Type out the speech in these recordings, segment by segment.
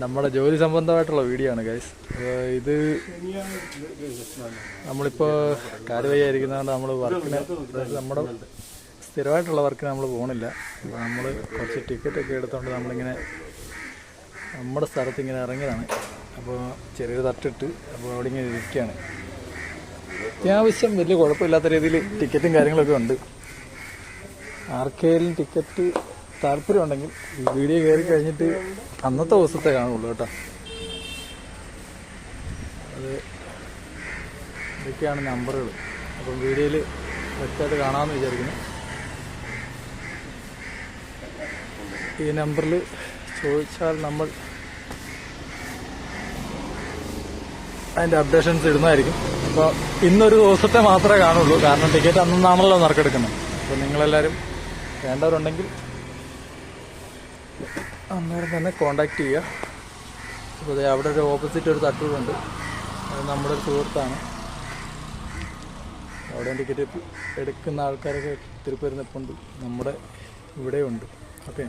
നമ്മുടെ ജോലി സംബന്ധമായിട്ടുള്ള വീഡിയോ ആണ് ഗൈസ്. ഇത് നമ്മളിപ്പോൾ കാലുവയ്യായിരിക്കുന്നതുകൊണ്ട് നമ്മൾ വർക്കിന്, നമ്മുടെ സ്ഥിരമായിട്ടുള്ള വർക്കിന് നമ്മൾ പോകണില്ല. അപ്പോൾ നമ്മൾ കുറച്ച് ടിക്കറ്റൊക്കെ എടുത്തുകൊണ്ട് നമ്മളിങ്ങനെ നമ്മുടെ സ്ഥലത്ത് ഇങ്ങനെ ഇറങ്ങിയതാണ്. അപ്പോൾ ചെറിയൊരു തട്ടിട്ട് അപ്പോൾ അവിടെ ഇങ്ങനെ ഇരിക്കുകയാണ്. അത്യാവശ്യം വലിയ കുഴപ്പമില്ലാത്ത രീതിയിൽ ടിക്കറ്റും കാര്യങ്ങളൊക്കെ ഉണ്ട്. ആർക്കെങ്കിലും ടിക്കറ്റ് താല്പര്യമുണ്ടെങ്കിൽ ഈ വീഡിയോ കയറി കഴിഞ്ഞിട്ട് അന്നത്തെ ദിവസത്തെ കാണുള്ളൂ കേട്ടോ. അത് ഇതൊക്കെയാണ് നമ്പറുകൾ. അപ്പം വീഡിയോയിൽ വ്യക്തമായിട്ട് കാണാമെന്ന് വിചാരിക്കുന്നു. ഈ നമ്പറിൽ ചോദിച്ചാൽ നമ്മൾ അതിൻ്റെ അപ്ഡേഷൻസ് ഇടുന്നതായിരിക്കും. അപ്പോൾ ഇന്നൊരു ദിവസത്തെ മാത്രമേ കാണുള്ളൂ, കാരണം ടിക്കറ്റ് അന്നാണല്ലോ നറുക്കെടുക്കുന്നത്. അപ്പോൾ നിങ്ങളെല്ലാവരും വേണ്ടവരുണ്ടെങ്കിൽ അന്നേരം തന്നെ കോണ്ടാക്ട് ചെയ്യുക. അപ്പോൾ അവിടെ ഒരു ഓപ്പോസിറ്റ് ഒരു തട്ടൂരുണ്ട്, അത് നമ്മുടെ ഒരു സുഹൃത്താണ്. അവിടെ ടിക്കറ്റ് എടുക്കുന്ന ആൾക്കാരൊക്കെ ഒത്തിരി പേര് നിൽപ്പുണ്ട്, നമ്മുടെ ഇവിടെയുണ്ട്. ഓക്കെ,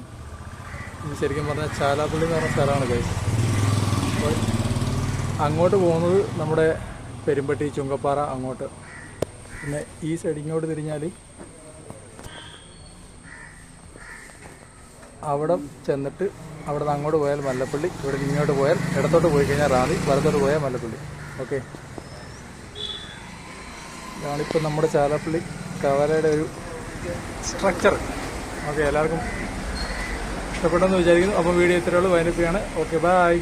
ഇത് ശരിക്കും പറഞ്ഞാൽ ചാലാപ്പള്ളി എന്ന് പറഞ്ഞ സ്ഥലമാണ് ഗൈസ്. അപ്പോൾ അങ്ങോട്ട് പോകുന്നത് നമ്മുടെ പെരുമ്പട്ടി, ചുങ്കപ്പാറ അങ്ങോട്ട്. പിന്നെ ഈ സൈഡ് ഇങ്ങോട്ട് തിരിഞ്ഞാൽ അവിടെ ചെന്നിട്ട് അവിടെ നിന്ന് അങ്ങോട്ട് പോയാൽ മല്ലപ്പള്ളി, ഇവിടെ ഇങ്ങോട്ട് പോയാൽ ഇടത്തോട്ട് പോയി കഴിഞ്ഞാൽ റാന്നി, വലത്തോട്ട് പോയാൽ മല്ലപ്പള്ളി. ഓക്കെ, ഇതാണിപ്പോൾ നമ്മുടെ ചാലപ്പള്ളി കവലയുടെ ഒരു സ്ട്രക്ചർ. ഓക്കെ, എല്ലാവർക്കും ഇഷ്ടപ്പെട്ടെന്ന് വിചാരിക്കുന്നു. അപ്പോൾ വീഡിയോ ഇത്രയുള്ളൂ, വൈൻഡപ്പ് ചെയ്യാണ്. Okay, by.